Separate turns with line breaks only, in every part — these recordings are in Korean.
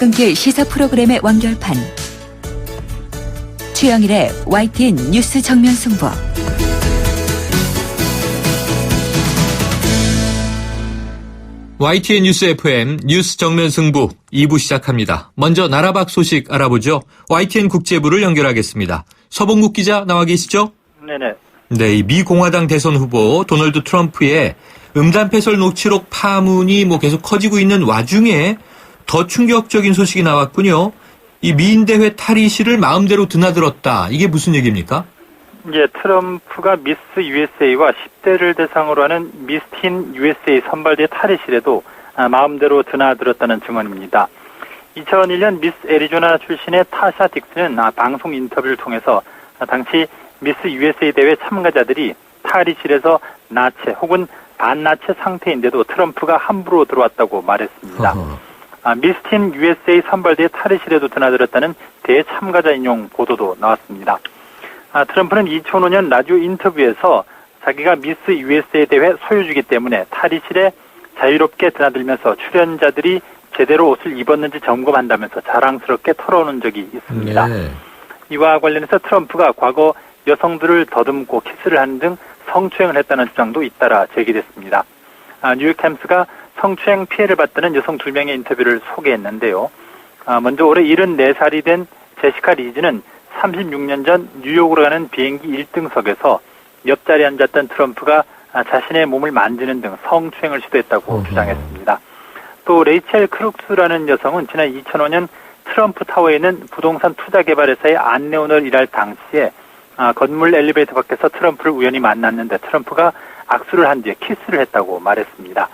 퇴근길 시사 프로그램의 완결판. 최영일의 YTN 뉴스 정면 승부.
YTN 뉴스 FM 뉴스 정면 승부 2부 시작합니다. 먼저 나라 밖 소식 알아보죠. YTN 국제부를 연결하겠습니다. 서봉국 기자 나와 계시죠?
네네.
네, 이 미 공화당 대선 후보 도널드 트럼프의 음담패설 녹취록 파문이 계속 커지고 있는 와중에 더 충격적인 소식이 나왔군요. 이 미인대회 탈의실을 마음대로 드나들었다. 이게 무슨 얘기입니까?
이제 트럼프가 미스 USA와 10대를 대상으로 하는 미스틴 USA 선발대 탈의실에도 마음대로 드나들었다는 증언입니다. 2001년 미스 애리조나 출신의 타샤 딕스는 방송 인터뷰를 통해서 당시 미스 USA 대회 참가자들이 탈의실에서 나체 혹은 반나체 상태인데도 트럼프가 함부로 들어왔다고 말했습니다. 미스틴 USA 선발대 탈의실에도 드나들었다는 대참가자 인용 보도도 나왔습니다. 트럼프는 2005년 라디오 인터뷰에서 자기가 미스 USA 대회 소유주이기 때문에 탈의실에 자유롭게 드나들면서 출연자들이 제대로 옷을 입었는지 점검한다면서 자랑스럽게 털어놓은 적이 있습니다. 네. 이와 관련해서 트럼프가 과거 여성들을 더듬고 키스를 하는 등 성추행을 했다는 주장도 잇따라 제기됐습니다. 뉴욕타임스가 성추행 피해를 받다는 여성 2명의 인터뷰를 소개했는데요. 먼저 올해 74살이 된 제시카 리즈는 36년 전 뉴욕으로 가는 비행기 1등석에서 옆자리에 앉았던 트럼프가 자신의 몸을 만지는 등 성추행을 시도했다고 주장했습니다. 또 레이첼 크룩스라는 여성은 지난 2005년 트럼프 타워에 있는 부동산 투자 개발 회사의 안내원을 일할 당시에 건물 엘리베이터 밖에서 트럼프를 우연히 만났는데 트럼프가 악수를 한 뒤에 키스를 했다고 말했습니다.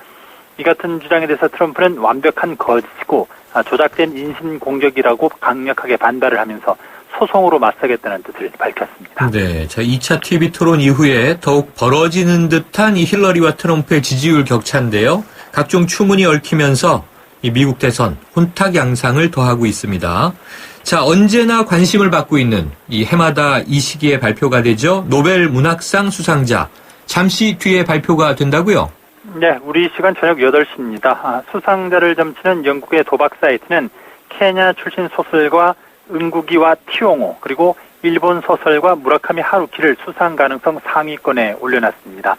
이 같은 주장에 대해서 트럼프는 완벽한 거짓이고 조작된 인신공격이라고 강력하게 반발을 하면서 소송으로 맞서겠다는 뜻을 밝혔습니다.
네, 자 2차 TV 토론 이후에 더욱 벌어지는 듯한 이 힐러리와 트럼프의 지지율 격차인데요. 각종 추문이 얽히면서 이 미국 대선 혼탁 양상을 더하고 있습니다. 자, 언제나 관심을 받고 있는 이 해마다 이 시기에 발표가 되죠. 노벨 문학상 수상자. 잠시 뒤에 발표가 된다고요?
네, 우리 시간 저녁 8시입니다. 수상자를 점치는 영국의 도박 사이트는 케냐 출신 소설가 은구기와 티옹호 그리고 일본 소설가 무라카미 하루키를 수상 가능성 상위권에 올려놨습니다.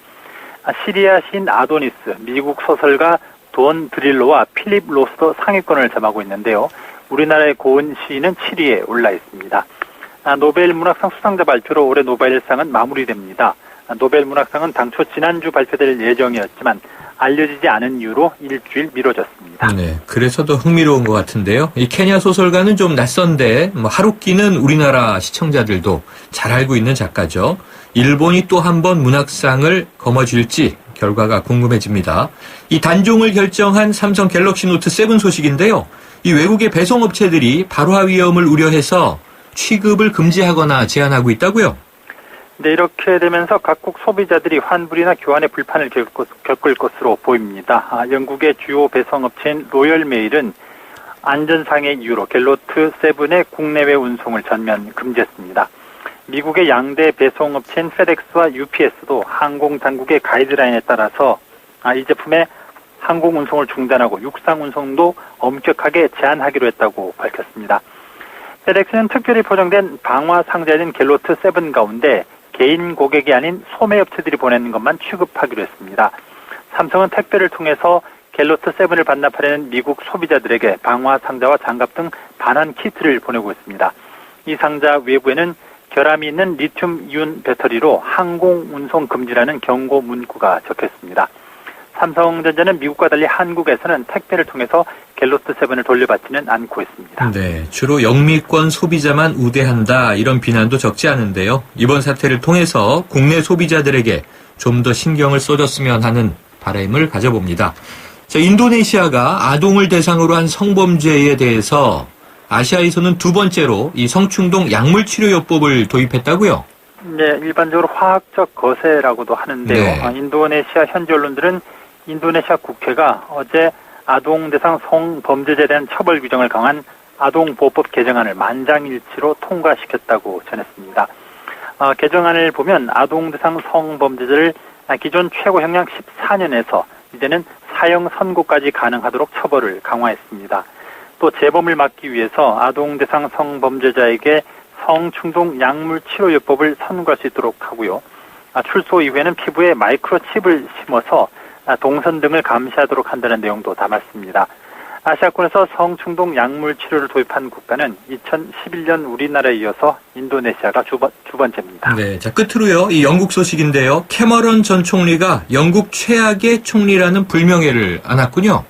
시리아 시인 아도니스, 미국 소설가 돈 드릴로와 필립 로스도 상위권을 점하고 있는데요. 우리나라의 고은 시인은 7위에 올라 있습니다. 노벨 문학상 수상자 발표로 올해 노벨상은 마무리됩니다. 노벨 문학상은 당초 지난주 발표될 예정이었지만 알려지지 않은 이유로 일주일 미뤄졌습니다.
네, 그래서 더 흥미로운 것 같은데요. 이 케냐 소설가는 좀 낯선데 하루키는 우리나라 시청자들도 잘 알고 있는 작가죠. 일본이 또 한 번 문학상을 거머쥘지 결과가 궁금해집니다. 이 단종을 결정한 삼성 갤럭시 노트 7 소식인데요. 이 외국의 배송업체들이 발화 위험을 우려해서 취급을 금지하거나 제한하고 있다고요?
네, 이렇게 되면서 각국 소비자들이 환불이나 교환의 불판을 겪을 것으로 보입니다. 영국의 주요 배송업체인 로열메일은 안전상의 이유로 갤로트 7의 국내외 운송을 전면 금지했습니다. 미국의 양대 배송업체인 페덱스와 UPS도 항공당국의 가이드라인에 따라서 이 제품의 항공 운송을 중단하고 육상 운송도 엄격하게 제한하기로 했다고 밝혔습니다. 페덱스는 특별히 포장된 방화 상자인 갤로트 7 가운데 개인 고객이 아닌 소매업체들이 보내는 것만 취급하기로 했습니다. 삼성은 택배를 통해서 갤로트 7을 반납하려는 미국 소비자들에게 방화 상자와 장갑 등 반환 키트를 보내고 있습니다. 이 상자 외부에는 결함이 있는 리튬 이온 배터리로 항공 운송 금지라는 경고 문구가 적혀 있습니다. 삼성전자는 미국과 달리 한국에서는 택배를 통해서 갤로트 7을 돌려받지는 않고 있습니다.
네, 주로 영미권 소비자만 우대한다 이런 비난도 적지 않은데요. 이번 사태를 통해서 국내 소비자들에게 좀 더 신경을 써줬으면 하는 바람을 가져봅니다. 자, 인도네시아가 아동을 대상으로 한 성범죄에 대해서 아시아에서는 두 번째로 이 성충동 약물치료요법을 도입했다고요?
네, 일반적으로 화학적 거세라고도 하는데요. 네. 인도네시아 현지 언론들은 인도네시아 국회가 어제 아동 대상 성범죄자에 대한 처벌 규정을 강화한 아동보호법 개정안을 만장일치로 통과시켰다고 전했습니다. 개정안을 보면 아동 대상 성범죄자를 기존 최고 형량 14년에서 이제는 사형 선고까지 가능하도록 처벌을 강화했습니다. 또 재범을 막기 위해서 아동 대상 성범죄자에게 성충동 약물 치료요법을 선고할 수 있도록 하고요. 출소 이후에는 피부에 마이크로칩을 심어서 동선 등을 감시하도록 한다는 내용도 담았습니다. 아시아권에서 성충동 약물 치료를 도입한 국가는 2011년 우리나라에 이어서 인도네시아가 두 번째입니다.
네, 자 끝으로요. 이 영국 소식인데요. 캐머런 전 총리가 영국 최악의 총리라는 불명예를 안았군요.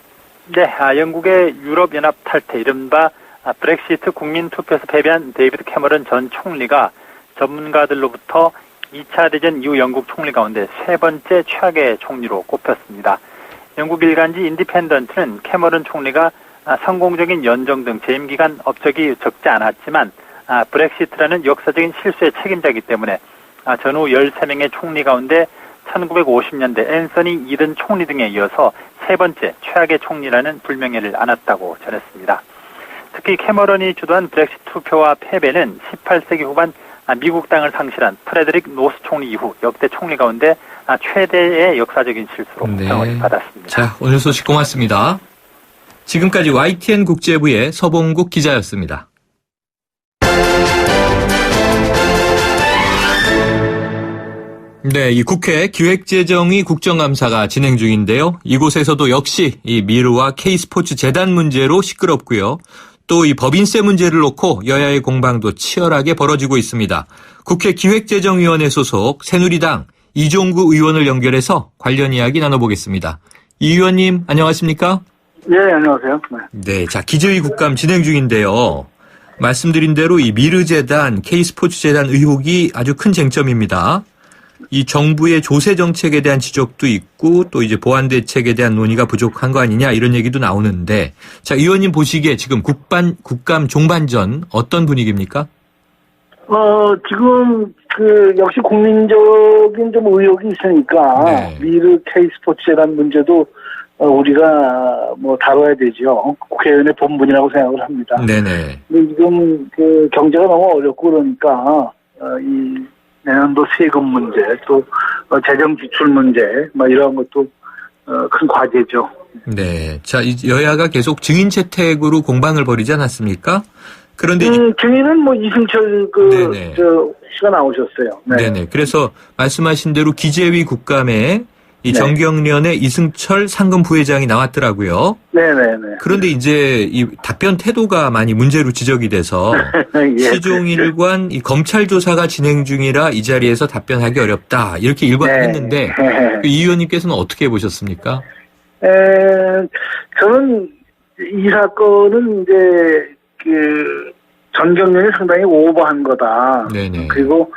네, 영국의 유럽연합 탈퇴, 이른바 브렉시트 국민투표에서 패배한 데이비드 캐머런 전 총리가 전문가들로부터 2차 대전 이후 영국 총리 가운데 세 번째 최악의 총리로 꼽혔습니다. 영국 일간지 인디펜던트는 캐머런 총리가 성공적인 연정 등 재임 기간 업적이 적지 않았지만 브렉시트라는 역사적인 실수의 책임자이기 때문에 전후 13명의 총리 가운데 1950년대 앤서니 이든 총리 등에 이어서 세 번째 최악의 총리라는 불명예를 안았다고 전했습니다. 특히 캐머런이 주도한 브렉시트 투표와 패배는 18세기 후반 미국 땅을 상실한 프레드릭 노스 총리 이후 역대 총리 가운데 최대의 역사적인 실수로 평을 받았습니다.
자, 오늘 소식 고맙습니다. 지금까지 YTN 국제부의 서봉국 기자였습니다. 네, 이 국회 기획재정위 국정감사가 진행 중인데요. 이곳에서도 역시 이 미르와 K스포츠 재단 문제로 시끄럽고요. 또 이 법인세 문제를 놓고 여야의 공방도 치열하게 벌어지고 있습니다. 국회 기획재정위원회 소속 새누리당 이종구 의원을 연결해서 관련 이야기 나눠보겠습니다. 이 의원님 안녕하십니까?
네, 안녕하세요.
네, 자 기재위 국감 진행 중인데요. 말씀드린 대로 이 미르재단, K스포츠재단 의혹이 아주 큰 쟁점입니다. 이 정부의 조세 정책에 대한 지적도 있고 또 이제 보완 대책에 대한 논의가 부족한 거 아니냐 이런 얘기도 나오는데 자 의원님 보시기에 지금 국감 종반전 어떤 분위기입니까?
지금 역시 국민적인 좀 의혹이 있으니까
네.
미르 K스포츠재단 문제도 우리가 다뤄야 되죠. 국회의원의 본분이라고 생각을 합니다.
네네.
근데 지금 경제가 너무 어렵고 그러니까 이 내년도 세금 문제, 또 재정 지출 문제, 이런 것도 큰 과제죠.
네. 자, 여야가 계속 증인 채택으로 공방을 벌이지 않았습니까? 그런데
증인은 이승철 씨가 나오셨어요. 네.
네네. 그래서 말씀하신 대로 기재위 국감에 이
네.
정경련의 이승철 상금 부회장이 나왔더라고요.
네네네.
그런데 이제 이 답변 태도가 많이 문제로 지적이 돼서
예,
시종일관 이 검찰 조사가 진행 중이라 이 자리에서 답변하기 어렵다 이렇게 일관했는데
네.
이 의원님께서는 어떻게 보셨습니까?
저는 이 사건은 이제 전경련이 상당히 오버한 거다.
네네.
그리고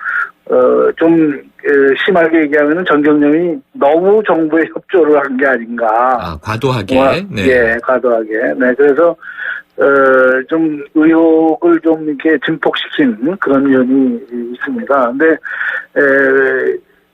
좀 심하게 얘기하면은 전경련이 너무 정부에 협조를 한 게 아닌가.
과도하게. 네.
예, 과도하게. 네, 그래서 좀 의혹을 좀 이렇게 증폭시킨 그런 면이 있습니다. 근데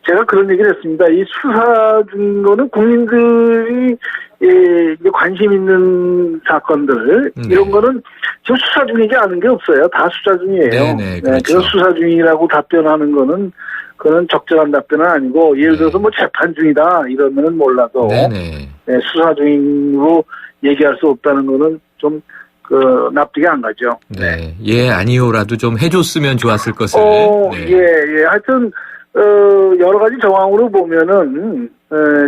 제가 그런 얘기를 했습니다. 이 수사 중인 거는 국민들이 이제 관심 있는 사건들 이런 거는 지금 수사 중이지 않은 게 없어요. 다 수사 중이에요.
네네, 그렇죠.
그래서 수사 중이라고 답변하는 거는 그건 적절한 답변은 아니고 예를 들어서 재판 중이다 이러면은 몰라도
네네.
수사 중으로 얘기할 수 없다는 거는 좀 납득이 안 가죠.
네. 예, 아니요라도 좀 해줬으면 좋았을 것을. 네.
예. 하여튼 여러 가지 정황으로 보면은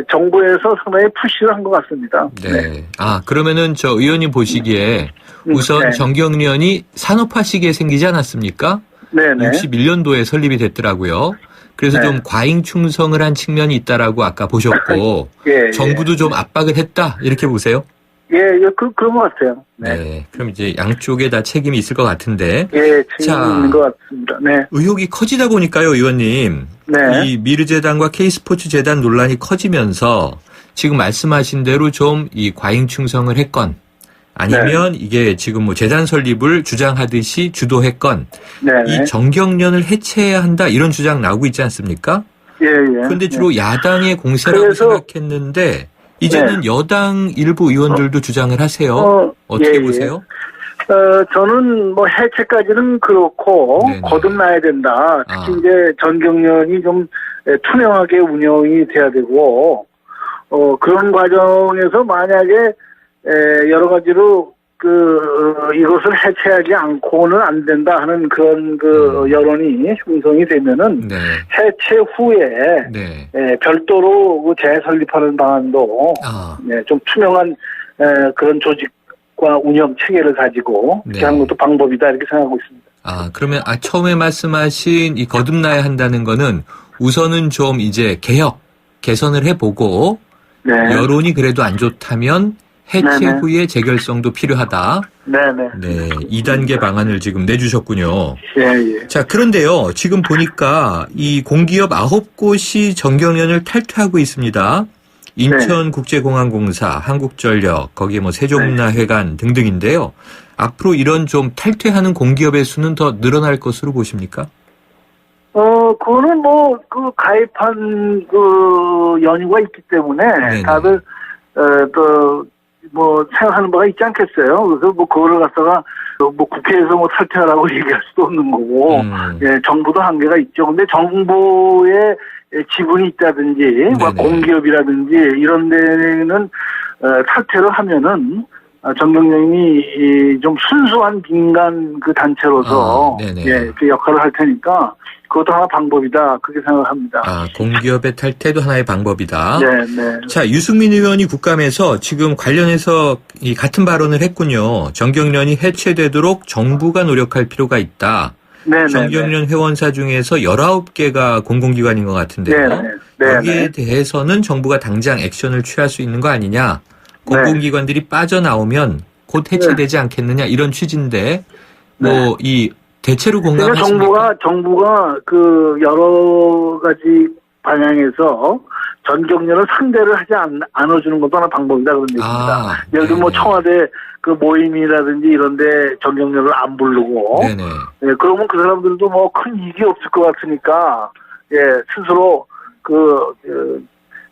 정부에서 상당히 푸시를 한 것 같습니다.
네. 그러면은 저 의원님 보시기에 우선
네.
정경련이 산업화 시기에 생기지 않았습니까?
네네.
61년도에 설립이 됐더라고요. 그래서
네.
좀 과잉 충성을 한 측면이 있다라고 아까 보셨고
예,
정부도 좀 압박을 했다 이렇게 보세요?
그런 것 같아요.
네. 그럼 이제 양쪽에 다 책임이 있을 것 같은데.
예, 책임이 있는 것 같습니다. 네.
의혹이 커지다 보니까요, 의원님.
네.
이 미르재단과 K스포츠재단 논란이 커지면서 지금 말씀하신 대로 좀 이 과잉 충성을 했건 아니면 이게 지금 재단 설립을 주장하듯이 주도했건 이 정경련을 해체해야 한다 이런 주장 나오고 있지 않습니까?
예.
그런데 주로 야당의 공세라고 생각했는데 이제는 여당 일부 의원들도 주장을 하세요. 어떻게 보세요?
저는 해체까지는 그렇고
네네.
거듭나야 된다. 특히 이제 전경련이 좀 투명하게 운영이 돼야 되고 그런 과정에서 만약에 여러 가지로 이것을 해체하지 않고는 안 된다 하는 그런 여론이 형성이 되면은
네.
해체 후에
네.
별도로 재설립하는 방안도 좀 투명한 그런 조직과 운영 체계를 가지고
네.
이렇게 하는 것도 방법이다 이렇게 생각하고 있습니다.
그러면 처음에 말씀하신 이 거듭나야 한다는 거는 우선은 좀 이제 개선을 해보고
네.
여론이 그래도 안 좋다면 해체
네네.
후에 재결성도 필요하다.
네네.
네, 2단계 방안을 지금 내주셨군요.
예.
자, 그런데요. 지금 보니까 이 공기업 9곳이 정경련을 탈퇴하고 있습니다. 인천국제공항공사, 한국전력, 거기에 뭐 세종문화회관 등등인데요. 앞으로 이런 좀 탈퇴하는 공기업의 수는 더 늘어날 것으로 보십니까?
그거는 가입한 연유가 있기 때문에
네네.
다들, 생각하는 바가 있지 않겠어요? 그래서 그거를 갖다가 국회에서 탈퇴하라고 얘기할 수도 없는 거고, 예, 정부도 한계가 있죠. 근데 정부의 지분이 있다든지, 공기업이라든지 이런 데는, 탈퇴를 하면은, 정경련이 좀 순수한 민간 단체로서, 예, 그 역할을 할 테니까, 그것도 하나 방법이다. 그렇게 생각합니다.
공기업의 탈퇴도 하나의 방법이다.
네.
자, 유승민 의원이 국감에서 지금 관련해서 이 같은 발언을 했군요. 정경련이 해체되도록 정부가 노력할 필요가 있다. 정경련 회원사 중에서 19개가 공공기관인 것 같은데요. 여기에 대해서는 정부가 당장 액션을 취할 수 있는 거 아니냐. 공공기관들이 빠져나오면 곧 해체되지 않겠느냐 이런 취지인데 이 대체로 공감하십니까?
정부가 여러 가지 방향에서 전경련을 상대를 하지 않아주는 것도 하나 방법이다 그런 얘기입니다. 예를 들면 청와대 모임이라든지 이런데 전경련을 안 부르고, 예, 그러면 그 사람들도 큰 이익이 없을 것 같으니까, 예, 스스로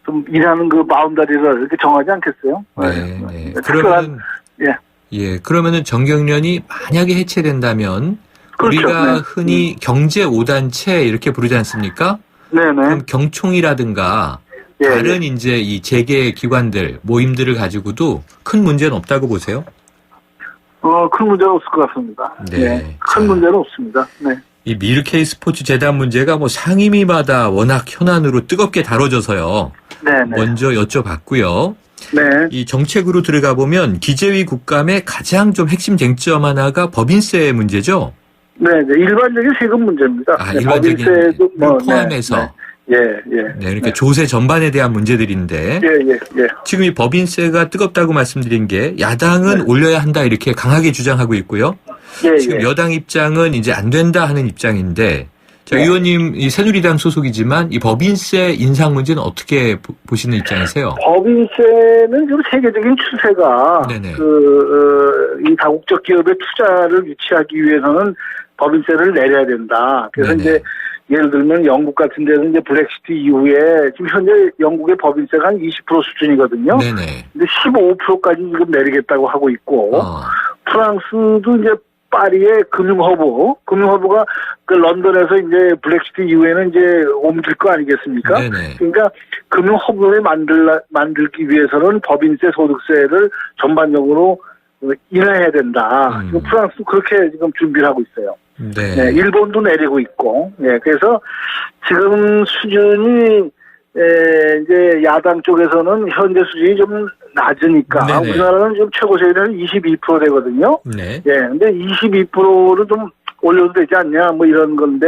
좀 일하는 마음다리를 이렇게 정하지 않겠어요?
네. 그러면 그러면은 정경련이 만약에 해체된다면.
그렇죠.
우리가 흔히 경제 5단체 이렇게 부르지 않습니까? 그럼 경총이라든가 다른 이제 이 재계 기관들, 모임들을 가지고도 큰 문제는 없다고 보세요?
큰 문제는 없을 것 같습니다.
네.
큰 문제는 없습니다. 네.
이 미르케이 스포츠 재단 문제가 상임위마다 워낙 현안으로 뜨겁게 다뤄져서요. 먼저 여쭤봤고요. 이 정책으로 들어가 보면 기재위 국감의 가장 좀 핵심 쟁점 하나가 법인세 문제죠?
네, 일반적인 세금 문제입니다.
일반적인
법인세도
포함해서. 그러니까 조세 전반에 대한 문제들인데. 지금 이 법인세가 뜨겁다고 말씀드린 게 야당은 올려야 한다 이렇게 강하게 주장하고 있고요. 지금 여당 입장은 이제 안 된다 하는 입장인데. 자, 의원님 이 새누리당 소속이지만 이 법인세 인상 문제는 어떻게 보시는 입장이세요?
법인세는 좀 세계적인 추세가 이 다국적 기업의 투자를 유치하기 위해서는 법인세를 내려야 된다. 그래서 이제 예를 들면 영국 같은 데는 이제 브렉시트 이후에 지금 현재 영국의 법인세가 한 20% 수준이거든요. 근데 15%까지 지금 내리겠다고 하고 있고 프랑스도 이제 파리의 금융허브가 런던에서 이제 브렉시트 이후에는 이제 옮길 거 아니겠습니까? 그러니까 금융허브를 만들기 위해서는 법인세, 소득세를 전반적으로 인하해야 된다. 지금 프랑스도 그렇게 지금 준비를 하고 있어요. 일본도 내리고 있고, 그래서 지금 수준이 이제 야당 쪽에서는 현재 수준이 좀 낮으니까 우리나라는 지금 최고 세율은 22% 되거든요. 근데 22%를 좀 올려도 되지 않냐 이런 건데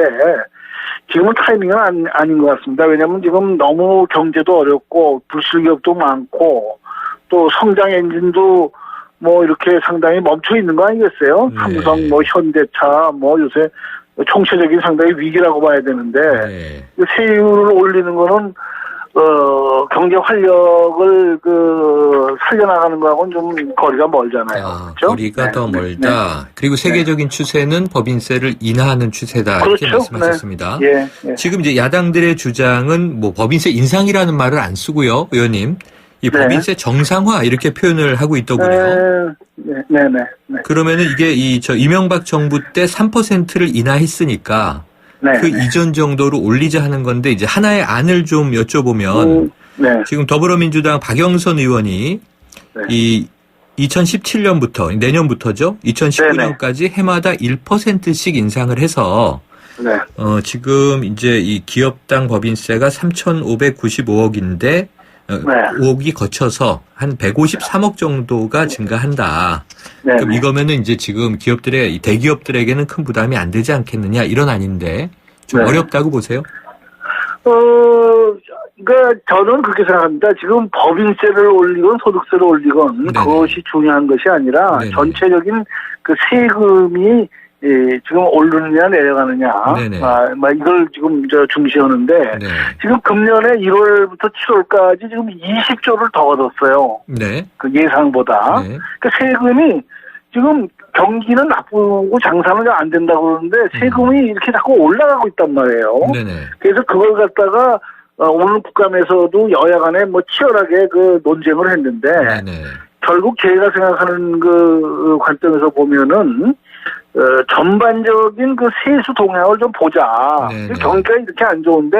지금은 타이밍은 아닌 것 같습니다. 왜냐하면 지금 너무 경제도 어렵고 불실기업도 많고 또 성장 엔진도 이렇게 상당히 멈춰 있는 거 아니겠어요? 삼성, 현대차, 요새 총체적인 상당히 위기라고 봐야 되는데 세율을 올리는 거는 경제 활력을 살려나가는 거하고는 좀 거리가 멀잖아요. 그렇죠?
거리가 더 멀다. 그리고 세계적인 추세는 법인세를 인하하는 추세다. 이렇게 말씀하셨습니다. 지금 이제 야당들의 주장은 법인세 인상이라는 말을 안 쓰고요, 의원님. 이 법인세 정상화 이렇게 표현을 하고 있더군요. 그러면은 이게 이명박 정부 때 3%를 인하했으니까 그 이전 정도로 올리자 하는 건데 이제 하나의 안을 좀 여쭤보면 지금 더불어민주당 박영선 의원이 이 2017년부터 내년부터죠. 2019년까지 해마다 1%씩 인상을 해서
네.
지금 이제 이 기업당 법인세가 3,595억인데 5억이 거쳐서 한 153억 정도가 증가한다.
네.
그럼 이거면은 이제 지금 기업들의 대기업들에게는 큰 부담이 안 되지 않겠느냐 이런 아닌데 좀
네.
어렵다고 보세요?
그러니까 저는 그렇게 생각합니다. 지금 법인세를 올리건 소득세를 올리건
네네.
그것이 중요한 것이 아니라
네네.
전체적인 그 세금이 지금 오르느냐 내려가느냐,
네네.
이걸 지금 중시하는데
네.
지금 금년에 1월부터 7월까지 지금 20조를 더 얻었어요.
네.
그 예상보다.
네.
그 세금이 지금 경기는 나쁘고 장사는 안 된다고 그러는데 세금이 이렇게 자꾸 올라가고 있단 말이에요.
네네.
그래서 그걸 갖다가 오늘 국감에서도 여야 간에 뭐 치열하게 그 논쟁을 했는데
네네.
결국 제가 생각하는 그 관점에서 보면은 전반적인 그 세수 동향을 좀 보자.
네네.
경기가 이렇게 안 좋은데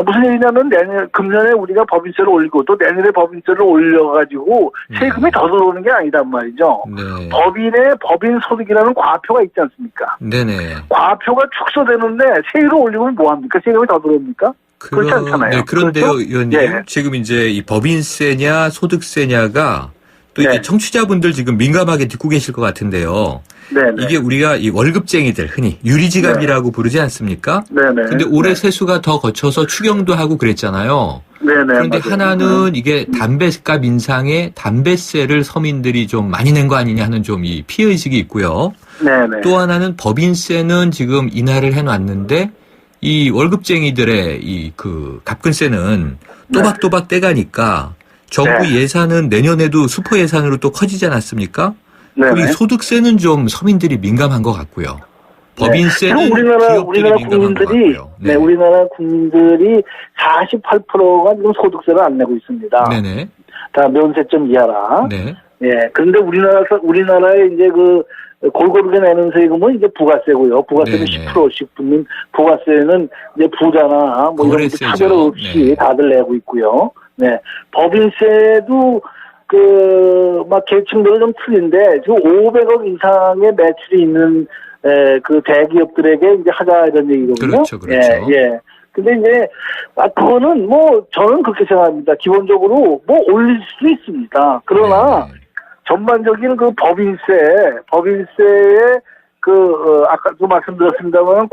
무슨 얘기냐면 금년에 우리가 법인세를 올리고 또 내년에 법인세를 올려가지고 세금이 더 들어오는 게 아니단 말이죠.
네.
법인 소득이라는 과표가 있지 않습니까?
네네.
과표가 축소되는데 세율을 올리면 뭐합니까? 세금이 더 들어옵니까? 그렇지 않잖아요.
네, 그런데요,
그렇죠?
의원님.
네.
지금 이제 이 법인세냐 소득세냐가 또 이제
네.
청취자분들 지금 민감하게 듣고 계실 것 같은데요.
네네.
이게 우리가 이 월급쟁이들 흔히 유리지갑이라고 부르지 않습니까?
네네.
근데 올해 세수가 더 거쳐서 추경도 하고 그랬잖아요.
네네.
그런데
맞아요.
하나는 이게 담배값 인상에 담배세를 서민들이 좀 많이 낸 거 아니냐 하는 좀 이 피해의식이 있고요.
네네.
또 하나는 법인세는 지금 인하를 해놨는데 이 월급쟁이들의 이 그 갑근세는 또박또박 떼가니까 정부
네.
예산은 내년에도 슈퍼 예산으로 또 커지지 않았습니까?
네네.
그리고 소득세는 좀 서민들이 민감한 것 같고요. 법인세는
지금 우리나라
기업들이 민감한 것
국민들이
같고요.
우리나라 국민들이 48%가 지금 소득세를 안 내고 있습니다.
네네.
다 면세점 이하라.
네.
예. 그런데 우리나라에 이제 그 골고루게 내는 세금은 이제 부가세고요. 부가세는
네네.
10%씩 붙는 부가세는 이제 부자나 뭐 이런
거래세죠.
거 차별 없이
네.
다들 내고 있고요. 네. 법인세도 막 계층별로 좀 틀린데 지금 500억 이상의 매출이 있는 그 대기업들에게 이제 하자 이런 얘기거든요.
그렇죠, 그렇죠.
예. 근데 이제 그거는 뭐 저는 그렇게 생각합니다. 기본적으로 뭐 올릴 수도 있습니다. 그러나
네.
전반적인 그 법인세의 아까도 말씀드렸습니다만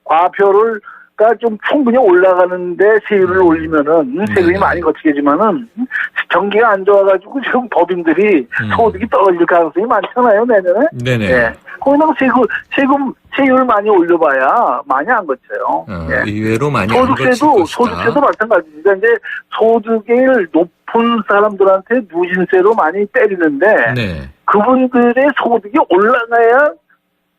과표가 좀 충분히 올라가는데 세율을 올리면은 세금이
네네.
많이 거치겠지만은 경기가 안 좋아가지고 지금 법인들이 소득이 떨어질 가능성이 많잖아요, 내년에.
네네.
예. 거기다가 세율 많이 올려봐야 많이 안 거쳐요. 예.
의외로 많이 안 거칠
소득세도 마찬가지입니다. 이제 소득이 높은 사람들한테 누진세로 많이 때리는데
네.
그분들의 소득이 올라가야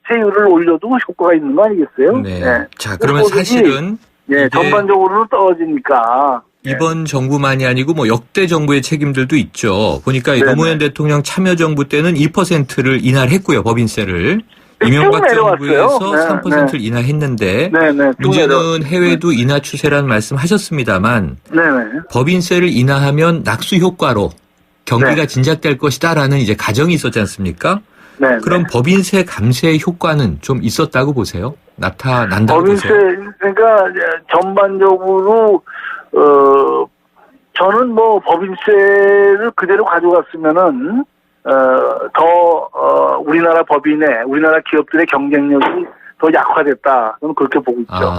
세율을 올려도 효과가 있는 거 아니겠어요?
네.
예.
자, 그러면
소득이,
사실은 이게
전반적으로는 떨어지니까.
이번 정부만이 아니고 뭐 역대 정부의 책임들도 있죠. 보니까 이
네네.
노무현 대통령 참여정부 때는 2%를 인하를 했고요. 법인세를. 이명박
내려왔어요.
정부에서 3%를 인하했는데
네네.
문제는 해외도 인하 추세라는 말씀 하셨습니다만
네네.
법인세를 인하하면 낙수 효과로 경기가
네.
진작될 것이다라는 이제 가정이 있었지 않습니까?
네.
그럼 법인세 감세의 효과는 좀 있었다고 보세요? 나타난다고
법인세,
보세요?
그러니까 전반적으로 저는 뭐 법인세를 그대로 가져갔으면은 우리나라 우리나라 기업들의 경쟁력이 더 약화됐다. 저는 그렇게 보고 있죠.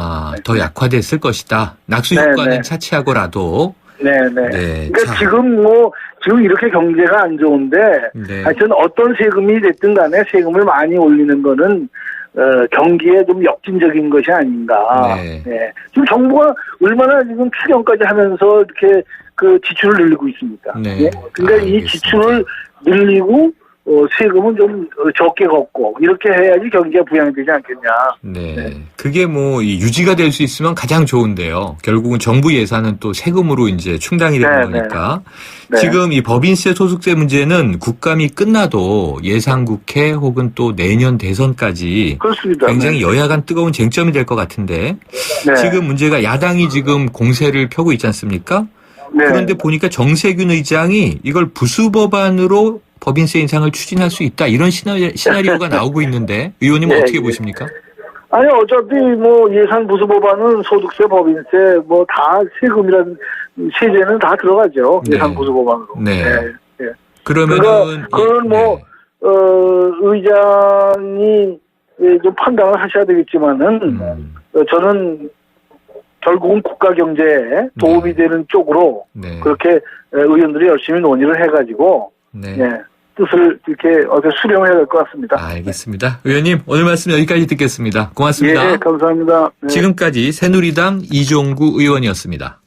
더 약화됐을 것이다. 낙수
네,
효과는
네.
차치하고라도.
네네.
네,
그러니까
자.
지금 이렇게 경제가 안 좋은데,
네.
하여튼 어떤 세금이 됐든 간에 세금을 많이 올리는 거는, 경기에 좀 역진적인 것이 아닌가.
네.
네. 지금 정부가 얼마나 지금 추경까지 하면서 이렇게 그 지출을 늘리고 있습니까?
네.
예? 그러니까 이
알겠습니다.
지출을 늘리고, 세금은 좀 적게 걷고, 이렇게 해야지 경기가 부양되지 않겠냐.
네.
네.
그게 뭐 이 유지가 될 수 있으면 가장 좋은데요. 결국은 정부 예산은 또 세금으로 이제 충당이 되는
네,
거니까.
네.
지금 이 법인세 소득세 문제는 국감이 끝나도 예상국회 혹은 또 내년 대선까지
그렇습니다.
굉장히 여야 간 뜨거운 쟁점이 될 것 같은데
네.
지금 문제가 야당이 지금 공세를 펴고 있지 않습니까?
네.
그런데 보니까 정세균 의장이 이걸 부수법안으로 법인세 인상을 추진할 수 있다. 이런 시나리오가 나오고 있는데 의원님은
예,
어떻게
예.
보십니까?
아니, 어차피 뭐 예산 부수법안은 소득세, 법인세, 뭐 다 세금이란 세제는 다 들어가죠.
네.
예산 부수법안으로.
네.
예.
그러면은
그건 뭐, 의장이 좀 판단을 하셔야 되겠지만은, 저는 결국은 국가 경제에 도움이 되는 쪽으로
네.
그렇게 의원들이 열심히 논의를 해가지고,
네.
예, 뜻을 이렇게 어떻게 수령해야 될 것 같습니다.
알겠습니다. 의원님 오늘 말씀 여기까지 듣겠습니다. 고맙습니다.
예, 감사합니다. 네.
지금까지 새누리당 이종구 의원이었습니다.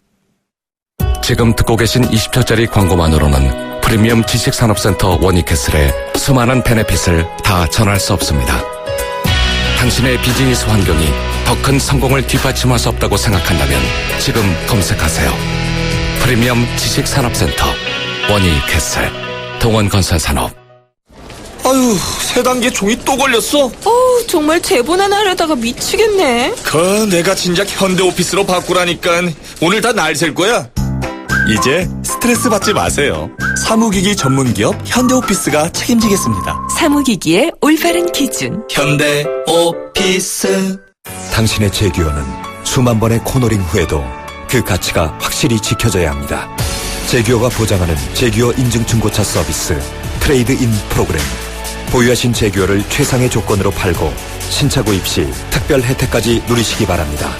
지금 듣고 계신 20초짜리 광고만으로는 프리미엄 지식산업센터 워니캐슬의 수많은 베네핏을 다 전할 수 없습니다. 당신의 비즈니스 환경이 더 큰 성공을 뒷받침할 수 없다고 생각한다면 지금 검색하세요. 프리미엄 지식산업센터 워니캐슬 동원건설산업.
아유, 세 단계 종이 또 걸렸어?
정말 대본 하나 하려다가 미치겠네.
내가 진작 현대오피스로 바꾸라니까. 오늘 다 날 셀 거야. 이제 스트레스 받지 마세요. 사무기기 전문기업 현대오피스가 책임지겠습니다.
사무기기의 올바른 기준.
현대오피스.
당신의 제규어는 수만 번의 코너링 후에도 그 가치가 확실히 지켜져야 합니다. 제규어가 보장하는 제규어 인증 중고차 서비스 트레이드 인 프로그램. 보유하신 제규어를 최상의 조건으로 팔고 신차 구입 시 특별 혜택까지 누리시기 바랍니다.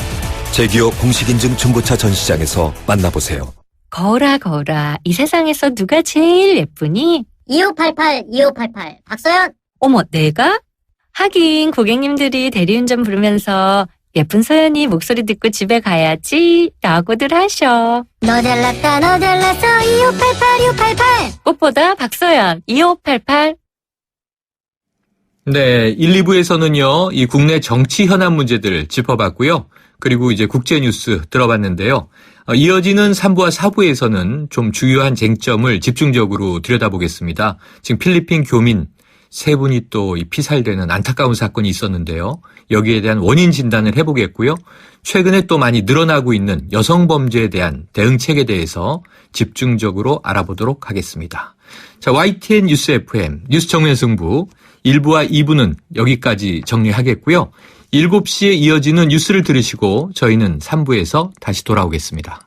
제규어 공식 인증 중고차 전시장에서 만나보세요.
거라. 이 세상에서 누가 제일 예쁘니?
2588 박서연.
어머, 내가? 하긴 고객님들이 대리운전 부르면서 예쁜 서연이 목소리 듣고 집에 가야지 라고들 하셔.
너 잘났어 2588
꽃보다 박서연 2588.
네, 1, 2부에서는요, 이 국내 정치 현안 문제들 짚어봤고요. 그리고 이제 국제 뉴스 들어봤는데요. 이어지는 3부와 4부에서는 좀 주요한 쟁점을 집중적으로 들여다보겠습니다. 지금 필리핀 교민 3분이 또 피살되는 안타까운 사건이 있었는데요. 여기에 대한 원인 진단을 해보겠고요. 최근에 또 많이 늘어나고 있는 여성 범죄에 대한 대응책에 대해서 집중적으로 알아보도록 하겠습니다. 자, YTN 뉴스 FM 뉴스 정면 승부 1부와 2부는 여기까지 정리하겠고요. 7시에 이어지는 뉴스를 들으시고 저희는 3부에서 다시 돌아오겠습니다.